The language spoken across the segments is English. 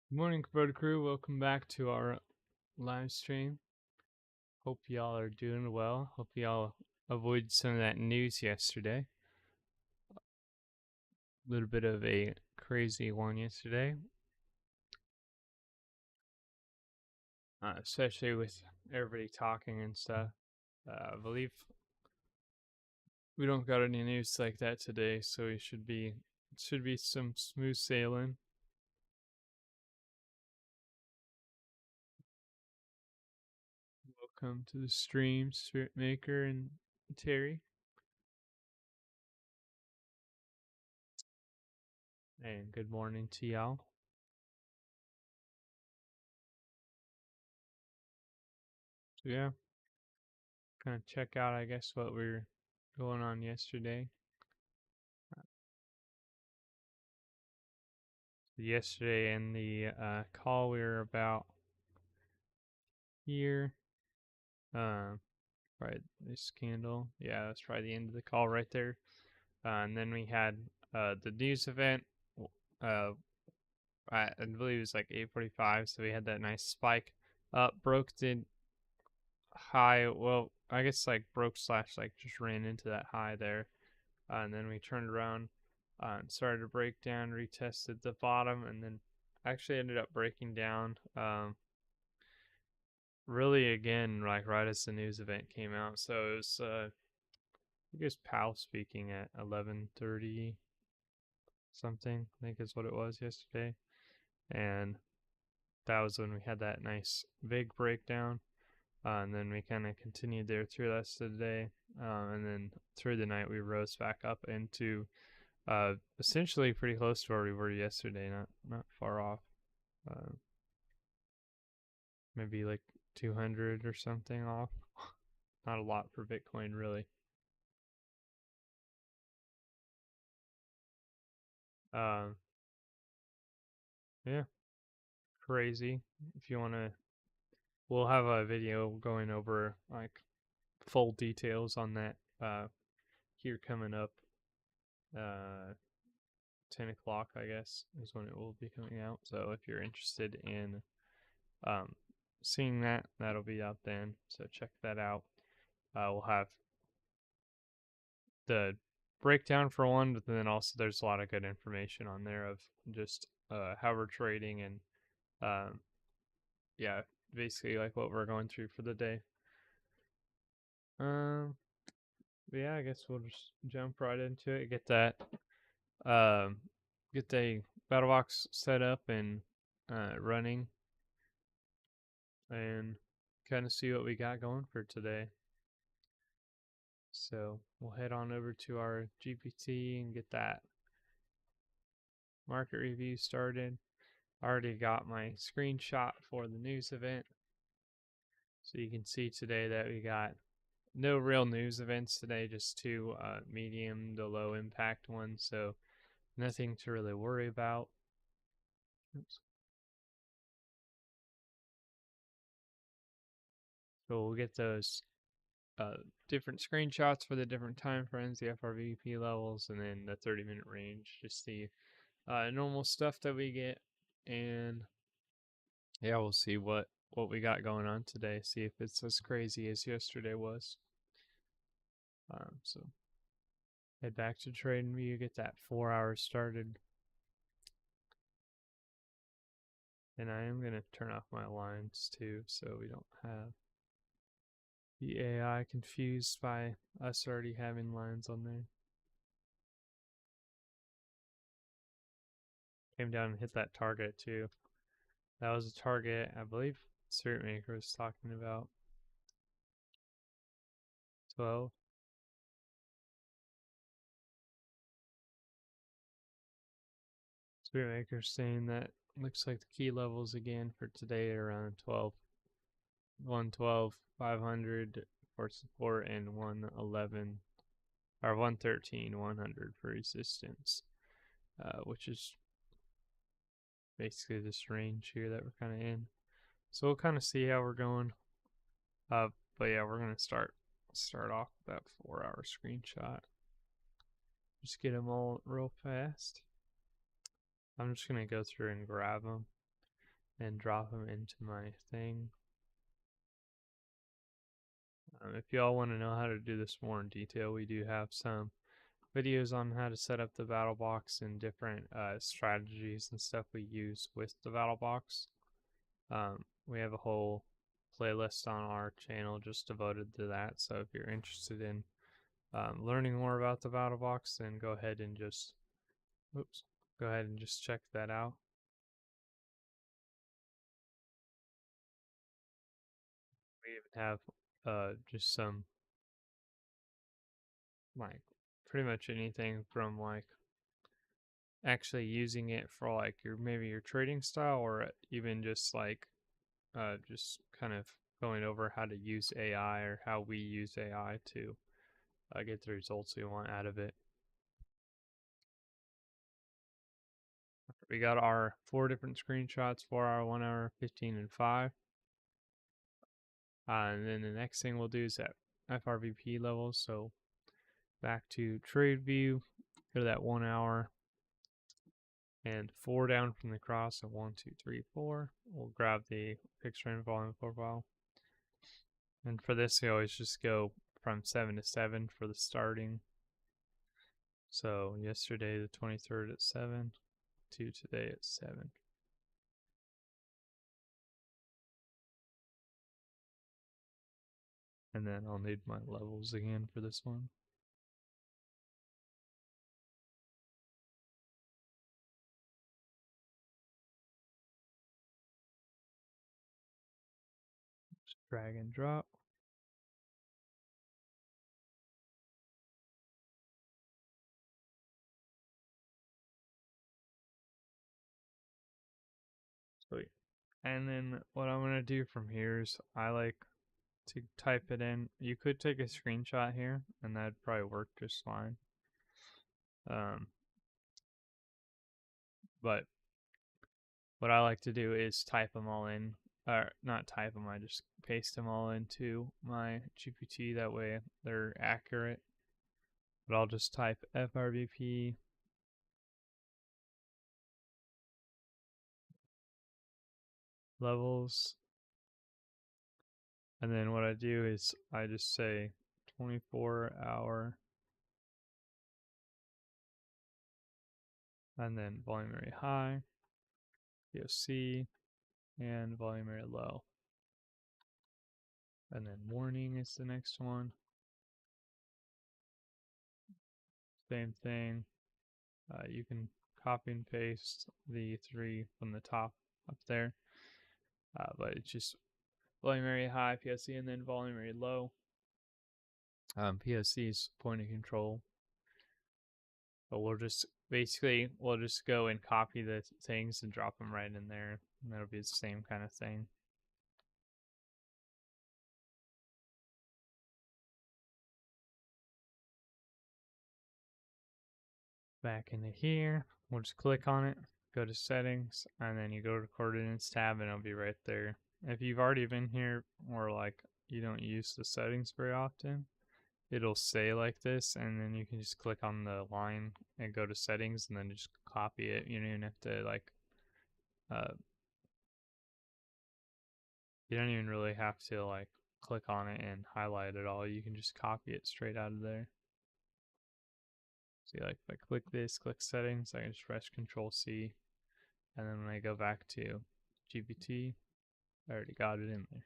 Good morning, Kabroda crew. Welcome back to our live stream. Hope y'all are doing well. Hope y'all avoided some of that news yesterday. A little bit of a crazy one yesterday, especially with everybody talking and stuff. I believe we don't got any news like that today, so we should be some smooth sailing. Welcome to the stream, Spirit Maker and Terry. And good morning to y'all. So yeah, kind of check out, I guess, what we're going on yesterday. Yesterday in the call, we were about here. Right, this candle. Yeah, that's probably the end of the call right there. And then we had the news event. Uh, I believe it was like 8:45, so we had that nice spike up, broke the high. Well, I guess like broke slash like just ran into that high there, and then we turned around and started to break down, retested the bottom, and then actually ended up breaking down. Really, again, like right as the news event came out. So it was, I think it was Powell speaking at 11:30 something. I think is what it was yesterday, and that was when we had that nice big breakdown. And then we kind of continued there through the rest of the day, and then through the night we rose back up into essentially pretty close to where we were yesterday, not far off. Uh, Maybe like 200 or something off. Not a lot for Bitcoin, really. Uh, yeah, crazy. If you want to, we'll have a video going over like full details on that here coming up. Uh, 10 o'clock, I guess, is when it will be coming out. So if you're interested in um, seeing that, that'll be out then. So check that out. We'll have the breakdown for one, but then also there's a lot of good information on there of just how we're trading and um, yeah, basically like what we're going through for the day. Um, yeah, I guess we'll just jump right into it. Um, get the battle box set up and running, and kind of see what we got going for today. So we'll head on over to our GPT and get that market review started. I already got my screenshot for the news event. So you can see today that we got no real news events today, just two medium to low impact ones. So nothing to really worry about. Oops. So we'll get those different screenshots for the different time frames, the FRVP levels, and then the 30-minute range, just the normal stuff that we get. And yeah, we'll see what we got going on today. See if it's as crazy as yesterday was. So head back to TradingView, get that 4 hours started. And I am gonna turn off my lines too, so we don't have the AI confused by us already having lines on there. Came down and hit that target too. That was a target I believe Spirit Maker was talking about. 12. Spirit Maker saying that looks like the key levels again for today are around 12. 112, 500 for support, and 111 or 113, 100 for resistance, which is basically this range here that we're kind of in. So we'll kind of see how we're going. But yeah, we're gonna start off with that 4 hour screenshot. Just get them all real fast. I'm just gonna go through and grab them. and drop them into my thing. If y'all want to know how to do this more in detail, we do have some videos on how to set up the battle box and different strategies and stuff we use with the battle box. We have a whole playlist on our channel just devoted to that. So if you're interested in learning more about the battle box, then go ahead and just check that out. We even have just some like pretty much anything from like actually using it for like maybe your trading style, or even just like just kind of going over how to use AI or how we use AI to get the results we want out of it. We got our 4 different screenshots: 4 hour, 1 hour, 15, and 5. And then the next thing we'll do is at FRVP level. So back to trade view, go to that 1 hour, and 4 down from the cross. So 1, 2, 3, 4. We'll grab the picture and volume profile. And for this, we always just go from 7 to 7 for the starting. So yesterday, the 23rd at 7 to today at 7. And then I'll need my levels again for this one. Just drag and drop. Sweet. And then what I'm going to do from here is I like to type it in. You could take a screenshot here, and that'd probably work just fine. But what I like to do is type them all in, or not type them, I just paste them all into my GPT. That way they're accurate. But I'll just type FRVP levels. And then what I do is I just say 24-hour, and then volume area high, POC, and volume area low. And then morning is the next one. Same thing. You can copy and paste the 3 from the top up there. But it's just volume area high, POC, and then volume area low. POC is point of control. But we'll just go and copy the things and drop them right in there. And that'll be the same kind of thing. Back into here, we'll just click on it, go to settings, and then you go to coordinates tab, and it'll be right there. If you've already been here, or like you don't use the settings very often, it'll say like this, and then you can just click on the line and go to settings, and then just copy it. You don't even have to like you don't even really have to like click on it and highlight it all. You can just copy it straight out of there. See, like if I click this, click settings, I can just press Control C, and then when I go back to GPT, I already got it in there.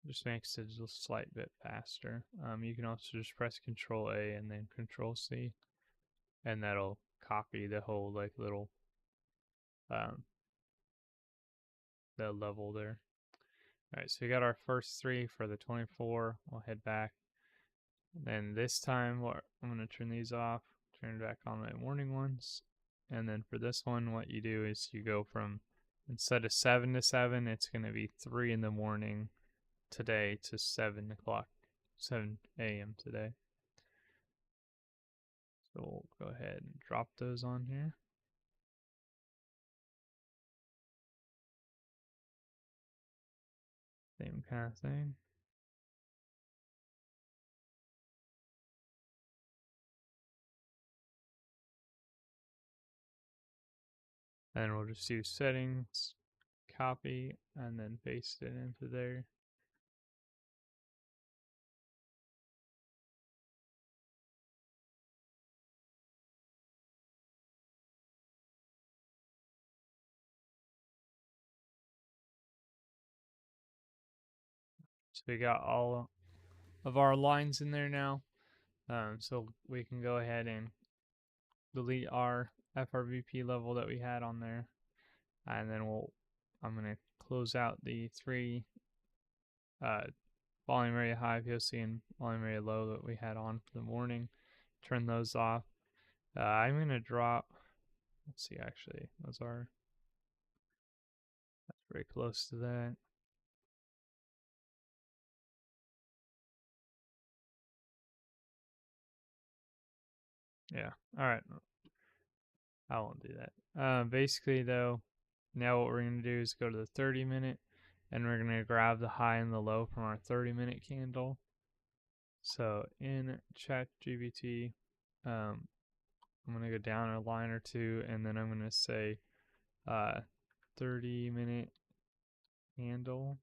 Just makes it a slight bit faster. You can also just press Control A and then Control C, and that'll copy the whole like little the level there. Alright, so we got our first 3 for the 24. We'll head back. And then this time, I'm going to turn these off, turn back on my morning ones. And then for this one, what you do is you go from, instead of 7 to 7, it's going to be 3 in the morning today to 7 o'clock, 7 a.m. today. So we'll go ahead and drop those on here. Same kind of thing. And we'll just do settings, copy, and then paste it into there. So we got all of our lines in there now. So we can go ahead and delete our FRVP level that we had on there. And then I'm going to close out the three volume area high POC and volume area low that we had on for the morning. Turn those off. I'm going to drop, let's see, actually, that's very close to that. Yeah, all right. I won't do that. Basically, though, now what we're going to do is go to the 30-minute, and we're going to grab the high and the low from our 30-minute candle. So in ChatGPT, I'm going to go down a line or two, and then I'm going to say 30-minute candle.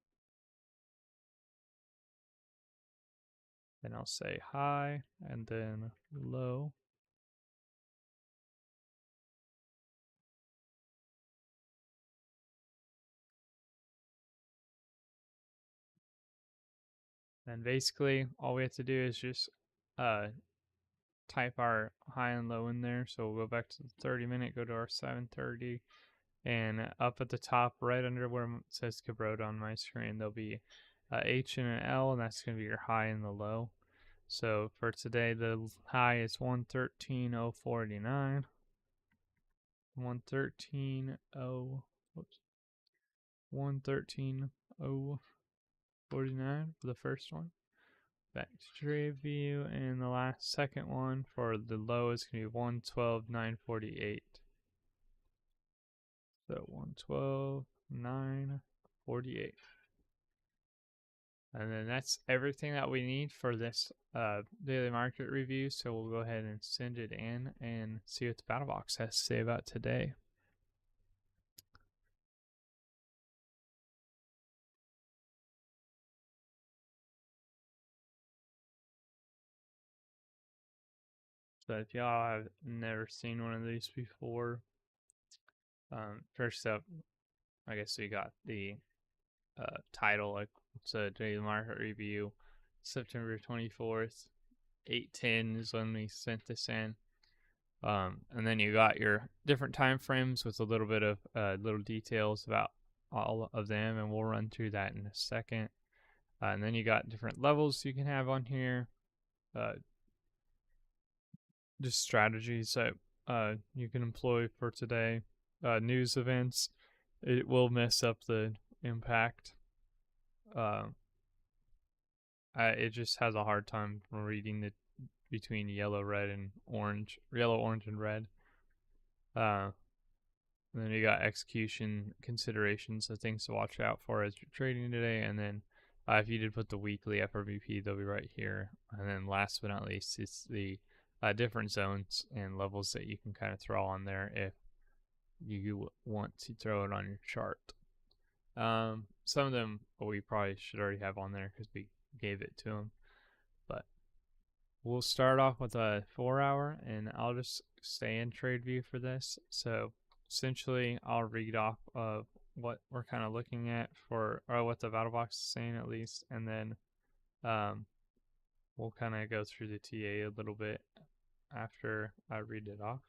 Then I'll say high and then low. And basically, all we have to do is just type our high and low in there. So we'll go back to the 30-minute, go to our 7:30, and up at the top, right under where it says Kabroda on my screen, there'll be H and an L, and that's going to be your high and the low. So for today, the high is 113.049. 113.049 for the first one. Back to trade view, and the last second one for the low is going to be 112.948. So 112.948. And then that's everything that we need for this daily market review. So we'll go ahead and send it in and see what the battle box has to say about today. So if y'all have never seen one of these before, first up, I guess we got the title, like it's a daily market review, September 24th, 8:10 is when we sent this in. And then you got your different time frames with a little bit of little details about all of them, and we'll run through that in a second. And then you got different levels you can have on here, just strategies that you can employ for today. News events, it will mess up the impact. It just has a hard time reading the between yellow, red, and orange, yellow, orange, and red. And then you got execution considerations, so things to watch out for as you're trading today. And then if you did put the weekly FRVP, they'll be right here. And then last but not least, it's the different zones and levels that you can kind of throw on there if you want to throw it on your chart. Some of them we probably should already have on there because we gave it to them. But we'll start off with a 4-hour, and I'll just stay in trade view for this. So essentially, I'll read off of what we're kind of looking at for, or what the battle box is saying at least, and then we'll kind of go through the TA a little bit after I read it off.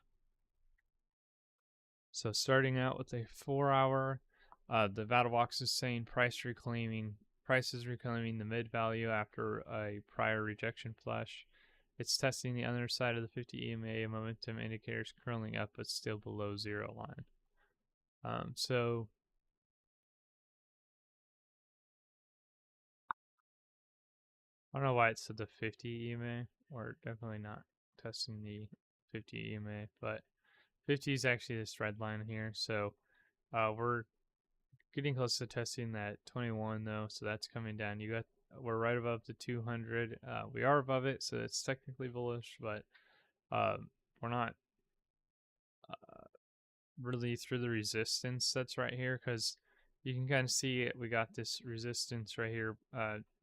So starting out with a 4-hour, the battle box is saying prices reclaiming the mid value after a prior rejection flush. It's testing the other side of the 50 EMA momentum indicators curling up but still below zero line. So I don't know why it said the 50 EMA. We're definitely not testing the 50 EMA, but 50 is actually this red line here. So we're getting close to testing that 21 though, so that's coming down. We're right above the 200. We are above it, so it's technically bullish, but we're not really through the resistance that's right here, because you can kind of see it. We got this resistance right here,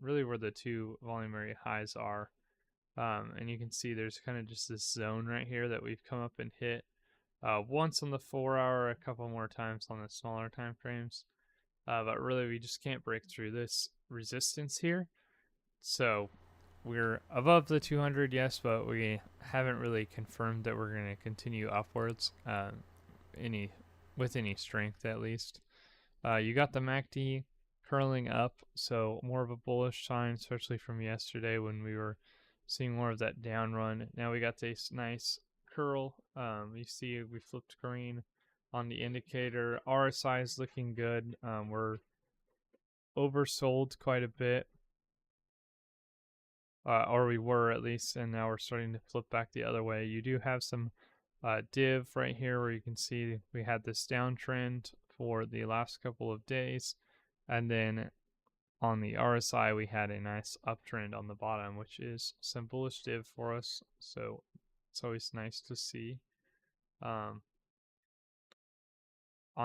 really where the two volume area highs are. And you can see there's kind of just this zone right here that we've come up and hit once on the 4 hour, a couple more times on the smaller time frames. But really, we just can't break through this resistance here. So we're above the 200, yes, but we haven't really confirmed that we're going to continue upwards any with any strength at least. You got the MACD curling up, so more of a bullish sign, especially from yesterday when we were seeing more of that down run. Now we got this nice curl. You see we flipped green on the indicator. RSI is looking good. We're oversold quite a bit, or we were at least, and now we're starting to flip back the other way. You do have some div right here where you can see we had this downtrend for the last couple of days, and then on the RSI we had a nice uptrend on the bottom, which is some bullish div for us, so it's always nice to see. On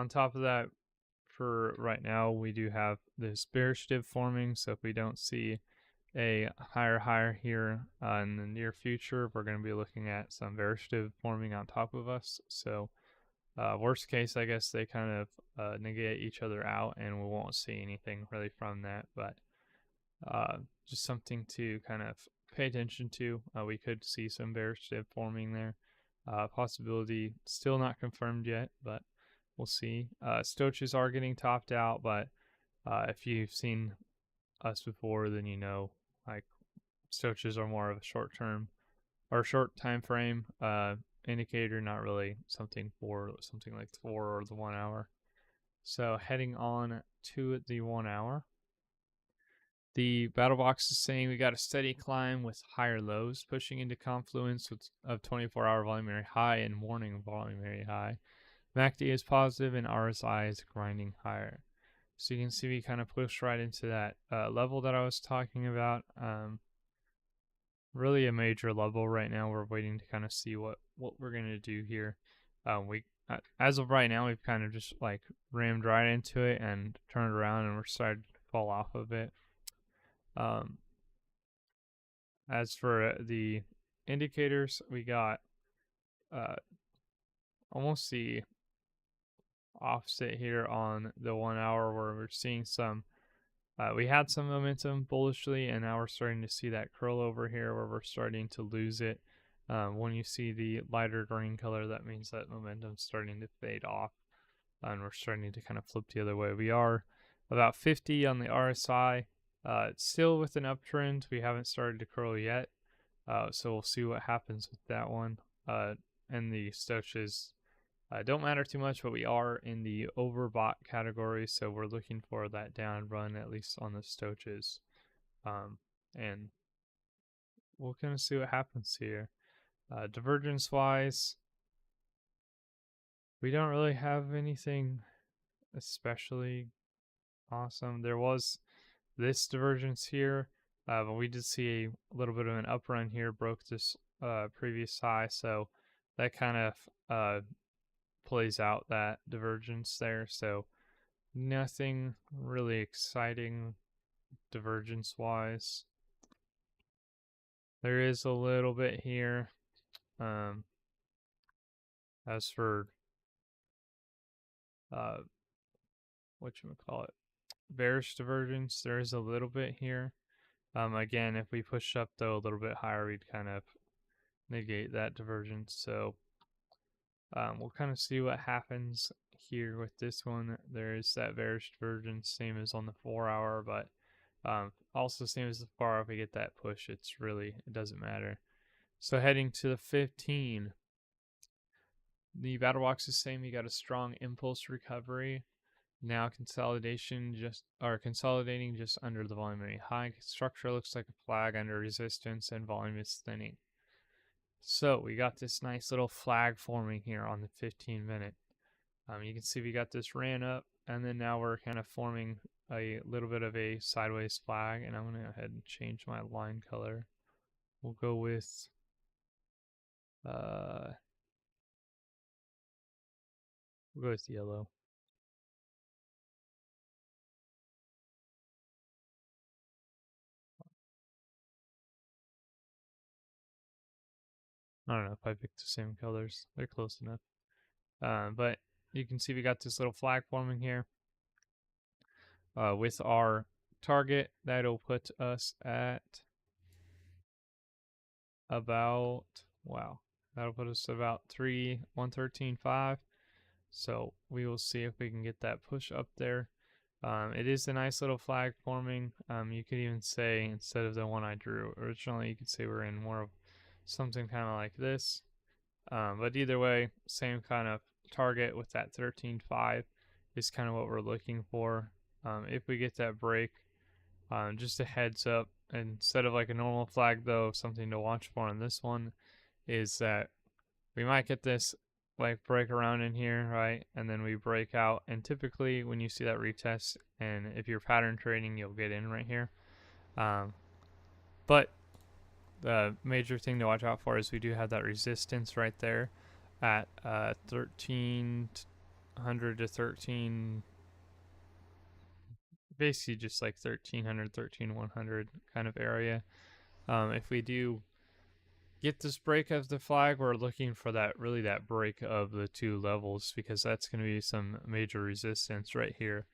top of that, for right now we do have this bearish div forming, so if we don't see a higher here in the near future, we're going to be looking at some bearish div forming on top of us. So worst case, I guess they kind of negate each other out and we won't see anything really from that, but just something to kind of pay attention to. We could see some bearish div forming there. Possibility still not confirmed yet, but we'll see. Stoches are getting topped out, but if you've seen us before, then you know, like, stoches are more of a short term or short time frame indicator, not really something for something like 4 or the 1 hour. So heading on to the 1 hour, the battle box is saying we got a steady climb with higher lows, pushing into confluence of 24-hour volume area high and morning volume area high. MACD is positive and RSI is grinding higher. So you can see we kind of push right into that level that I was talking about. Really a major level right now. We're waiting to kind of see what we're going to do here. As of right now, we've kind of just like rammed right into it and turned around and we're starting to fall off of it. As for the indicators, we got almost the offset here on the 1 hour where we're seeing some we had some momentum bullishly, and now we're starting to see that curl over here where we're starting to lose it. When you see the lighter green color, that means that momentum's starting to fade off, and we're starting to kind of flip the other way. We are about 50 on the RSI, still with an uptrend. We haven't started to curl yet, so we'll see what happens with that one. And the stoches don't matter too much, but we are in the overbought category, so we're looking for that down run, at least on the stoches. And we'll kind of see what happens here. Divergence wise, we don't really have anything especially awesome. There was this divergence here, but we did see a little bit of an up run here, broke this previous high, so that kind of plays out that divergence there. So nothing really exciting divergence wise. There is a little bit here. As for whatchamacallit, bearish divergence, there is a little bit here. Again, if we push up though a little bit higher, we'd kind of negate that divergence. So we'll kind of see what happens here with this one. There is that bearish divergence, same as on the 4 hour, but also same as the 4 hour. If we get that push, it doesn't matter. So heading to the 15, the battle box is saying we got a strong impulse recovery. Now consolidating just under the volume area high. Structure looks like a flag under resistance and volume is thinning. So we got this nice little flag forming here on the 15-minute. You can see we got this ran up, and then now we're kind of forming a little bit of a sideways flag, and I'm going to go ahead and change my line color. We'll go with We'll go with yellow. I don't know if I picked the same colors. They're close enough. But you can see we got this little flag forming here. With our target, that'll put us at about, wow, that'll put us about 113.5. So we will see if we can get that push up there. It is a nice little flag forming. You could even say, instead of the one I drew originally, you could say we're in more of something kind of like this. But either way, same kind of target with that 13.5 is kind of what we're looking for. If we get that break, just a heads up, instead of like a normal flag though, something to watch for on this one is that we might get this like break around in here, right? And then we break out. And typically when you see that retest, and if you're pattern trading, you'll get in right here. But the major thing to watch out for is we do have that resistance right there at 1300 to 13, basically just like 1300, 13100 kind of area. If we do get this break of the flag, we're looking for that break of the two levels, because that's going to be some major resistance right here.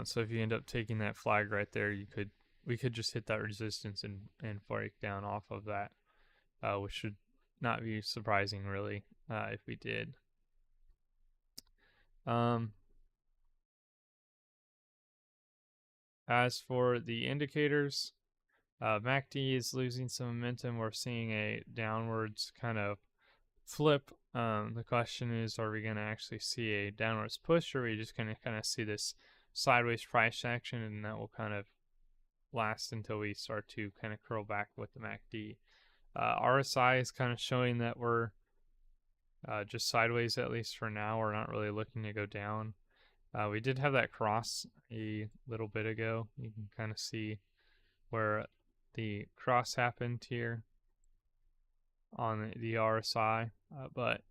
So if you end up taking that flag right there, we could just hit that resistance and break down off of that, which should not be surprising really if we did. As for the indicators, MACD is losing some momentum. We're seeing a downwards kind of flip. The question is, are we going to actually see a downwards push, or are we just going to kind of see this sideways price action, and that will kind of last until we start to kind of curl back with the MACD. RSI is kind of showing that we're just sideways, at least for now. We're not really looking to go down. We did have that cross a little bit ago. You can kind of see where the cross happened here on the RSI, but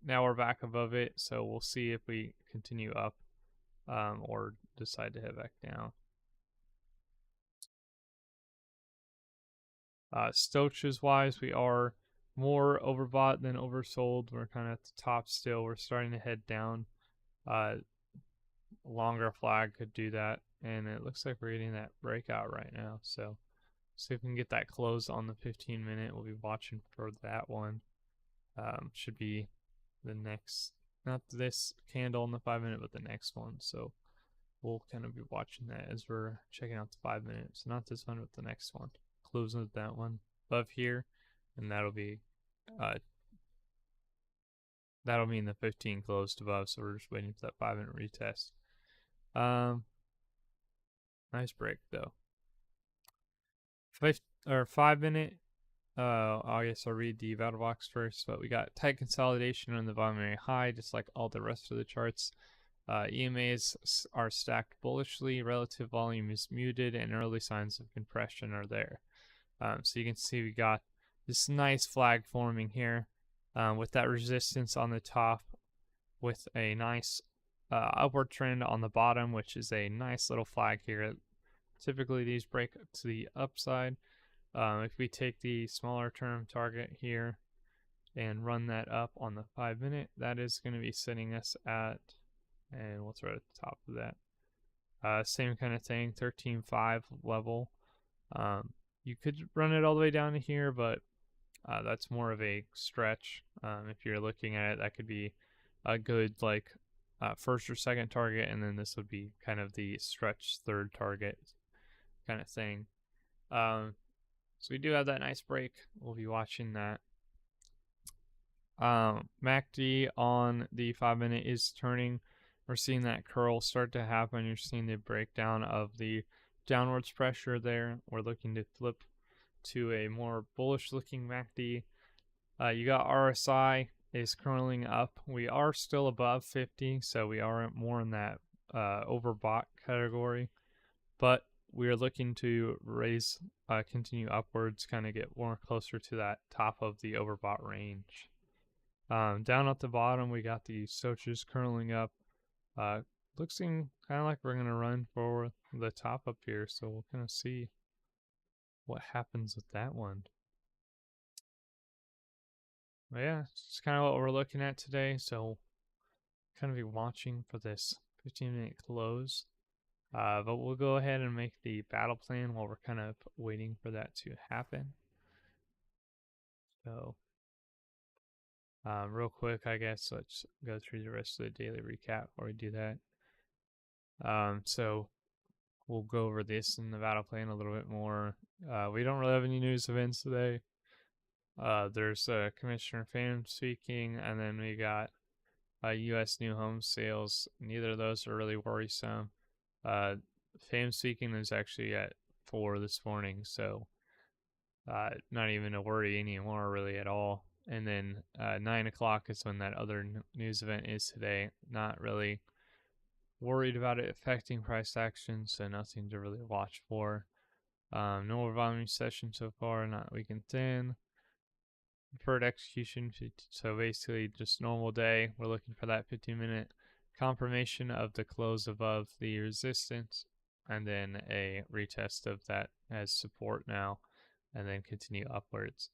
now we're back above it, so we'll see if we continue up or decide to head back down. Stoaches wise, we are more overbought than oversold. We're kind of at the top still. We're starting to head down. Longer flag could do that, and it looks like we're getting that breakout right now. So see if we can get that close on the 15-minute. We'll be watching for that one. Should be the next, not this candle on the 5-minute, but the next one. So we'll kind of be watching that as we're checking out the 5 minutes. Not this one, but the next one. Closing with that one above here, and that'll be that'll mean the 15 closed above. So we're just waiting for that 5-minute retest. Nice break though. 5-minute. I guess I'll read the battle box first. But we got tight consolidation on the volume high, just like all the rest of the charts. EMAs are stacked bullishly, relative volume is muted, and early signs of compression are there. So you can see we got this nice flag forming here with that resistance on the top, with a nice upward trend on the bottom, which is a nice little flag here. Typically these break to the upside. If we take the smaller term target here and run that up on the 5-minute, that is going to be sitting us at, and what's right at the top of that? Same kind of thing, 13.5 level. You could run it all the way down to here, but that's more of a stretch. If you're looking at it, that could be a good like first or second target, and then this would be kind of the stretch third target kind of thing. So we do have that nice break. We'll be watching that. MACD on the 5-minute is turning. We're seeing that curl start to happen. You're seeing the breakdown of the downwards pressure there. We're looking to flip to a more bullish looking MACD. You got RSI is curling up. We are still above 50, so we are more in that overbought category, but we are looking to raise, continue upwards, kind of get more closer to that top of the overbought range. Down at the bottom, we got the Sochus curling up. Looking kind of like we're going to run for the top up here, so we'll kind of see what happens with that one. But yeah, it's kind of what we're looking at today, so kind of be watching for this 15-minute close. But we'll go ahead and make the battle plan while we're kind of waiting for that to happen. So, real quick, I guess let's go through the rest of the daily recap before we do that. So we'll go over this in the battle plan a little bit more. We don't really have any news events today. There's Commissioner Phantom speaking, and then we got U.S. new home sales. Neither of those are really worrisome. Phantom speaking is actually at 4 this morning, so not even a worry anymore really at all. And then 9 o'clock is when that other news event is today. Not really worried about it affecting price action, so nothing to really watch for. No more volume session so far, not weak and thin. Deferred execution, so basically just normal day. We're looking for that 15-minute confirmation of the close above the resistance, and then a retest of that as support now, and then continue upwards.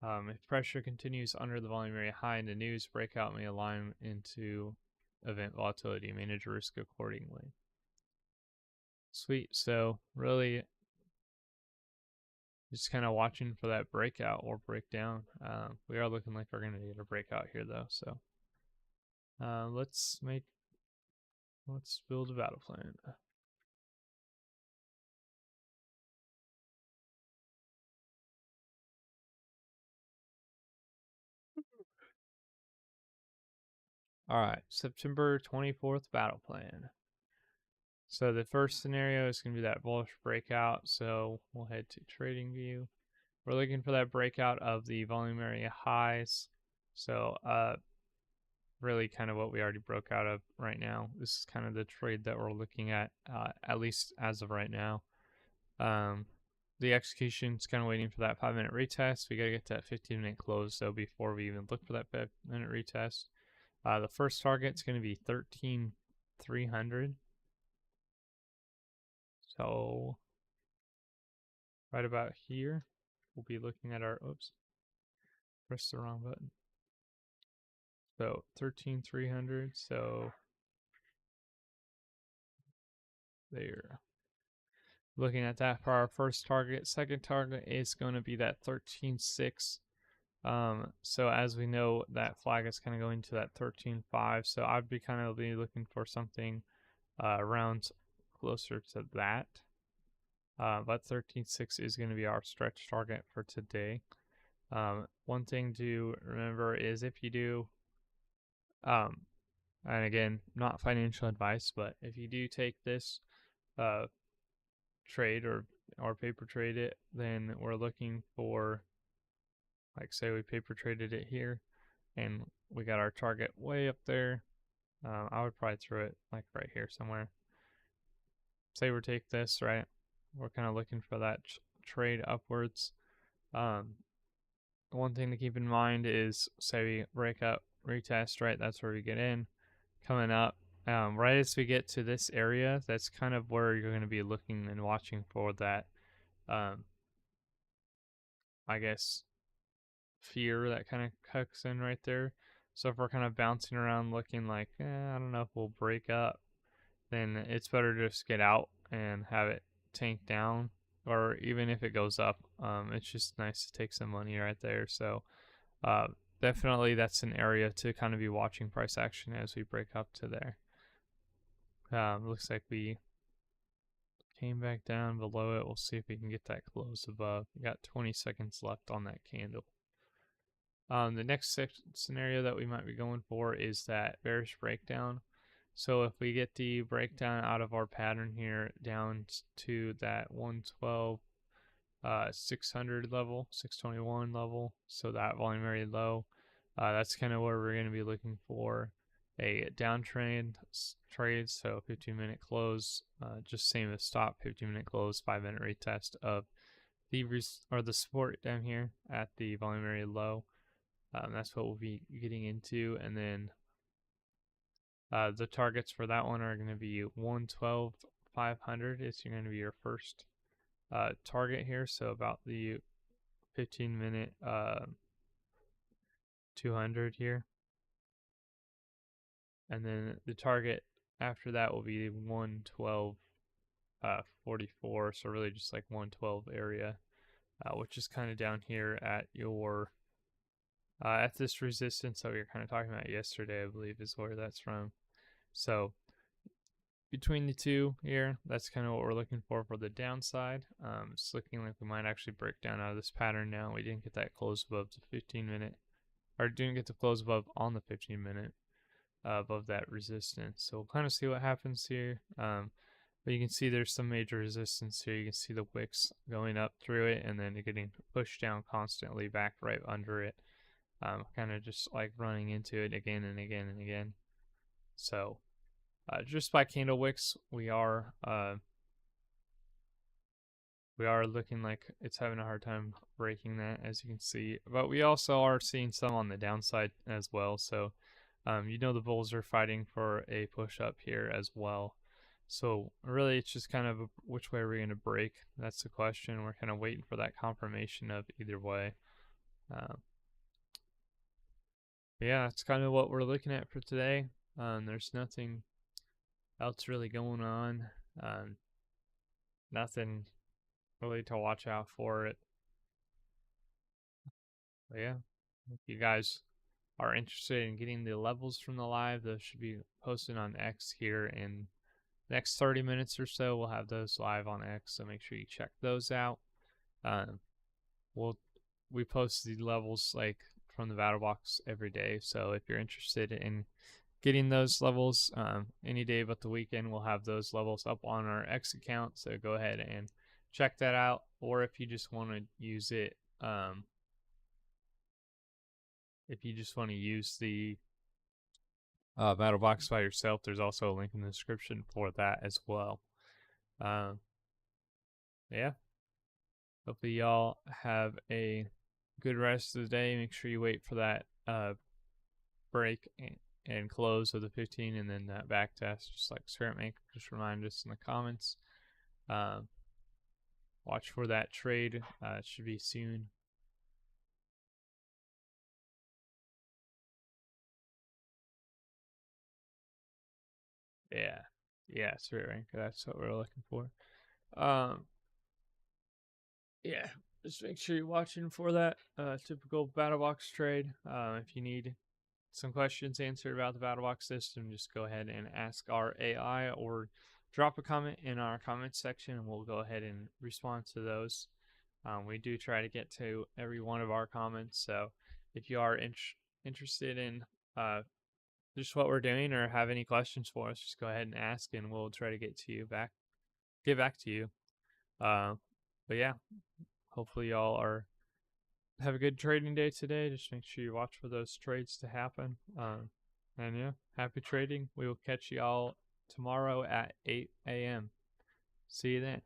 If pressure continues under the volume area high in the news, breakout may align into event volatility. Manage risk accordingly. Sweet. So really just kind of watching for that breakout or breakdown. We are looking like we're going to get a breakout here though. So let's build a battle plan. All right, September 24th battle plan. So the first scenario is going to be that bullish breakout. So we'll head to trading view. We're looking for that breakout of the volume area highs. So really kind of what we already broke out of right now. This is kind of the trade that we're looking at least as of right now. The execution is kind of waiting for that 5-minute retest. We got to get that 15-minute close though before we even look for that 5-minute retest. The first target is going to be 13,300. So right about here, we'll be looking at our, oops, pressed the wrong button. So 13,300, so there. Looking at that for our first target. Second target is going to be that 13.6. So as we know, that flag is kind of going to that 13.5. So I'd be kind of looking for something around closer to that. But 13.6 is going to be our stretch target for today. One thing to remember is if you do, and again, not financial advice, but if you do take this trade or paper trade it, then we're looking for, like say we paper traded it here and we got our target way up there. I would probably throw it like right here somewhere. Say we take this, right? We're kind of looking for that trade upwards. One thing to keep in mind is say we break up, retest, right? That's where we get in. Coming up, right as we get to this area, that's kind of where you're going to be looking and watching for that, I guess, fear that kind of hooks in right there. So if we're kind of bouncing around looking like, I don't know if we'll break up, then it's better to just get out and have it tank down. Or even if it goes up, it's just nice to take some money right there. So definitely that's an area to kind of be watching price action as we break up to there. Looks like we came back down below it. We'll see if we can get that close above. We got 20 seconds left on that candle. The next scenario that we might be going for is that bearish breakdown. So if we get the breakdown out of our pattern here down to that 112, 600 level, 621 level, so that volume area low, that's kind of where we're going to be looking for a downtrend trade. So 15-minute close, just same as stop, 15-minute close, 5-minute retest of the support down here at the volume area low. That's what we'll be getting into, and then the targets for that one are going to be 112,500 is going to be your first target here. So about the 15-minute 200 here, and then the target after that will be 112.44. So really just like 112 area, which is kind of down here at your at this resistance that we were kind of talking about yesterday, I believe is where that's from. So between the two here, that's kind of what we're looking for the downside. It's looking like we might actually break down out of this pattern now. We didn't get that close above the 15-minute, or didn't get to close above on the 15-minute above that resistance. So we'll kind of see what happens here. But you can see there's some major resistance here. You can see the wicks going up through it and then getting pushed down constantly back right under it. Kind of just like running into it again and again and again. So just by candle wicks, we are looking like it's having a hard time breaking that, as you can see. But we also are seeing some on the downside as well. So the bulls are fighting for a push up here as well. So really, it's just kind of which way are we going to break? That's the question. We're kind of waiting for that confirmation of either way. Yeah, that's kind of what we're looking at for today. There's nothing else really going on. Nothing really to watch out for it. But yeah, if you guys are interested in getting the levels from the live, those should be posted on X here in the next 30 minutes or so. We'll have those live on X, so make sure you check those out. We post the levels like from the battle box every day, so if you're interested in getting those levels any day but the weekend, we'll have those levels up on our X account, so go ahead and check that out. Or if you just want to use it, if you just want to use the battle box by yourself, there's also a link in the description for that as well. Yeah, hopefully y'all have a good rest of the day. Make sure you wait for that break and close of the 15, and then that back test, just like Spirit just remind us in the comments. Watch for that trade. It should be soon. Yeah, Spirit rank. That's what we're looking for. Yeah, just make sure you're watching for that typical battle box trade. If you need some questions answered about the battle box system, just go ahead and ask our AI or drop a comment in our comment section, and we'll go ahead and respond to those. We do try to get to every one of our comments, so if you are interested in just what we're doing or have any questions for us, just go ahead and ask, and we'll try to get back to you. But yeah, hopefully y'all have a good trading day today. Just make sure you watch for those trades to happen. And yeah, happy trading. We will catch y'all tomorrow at 8 a.m. See you then.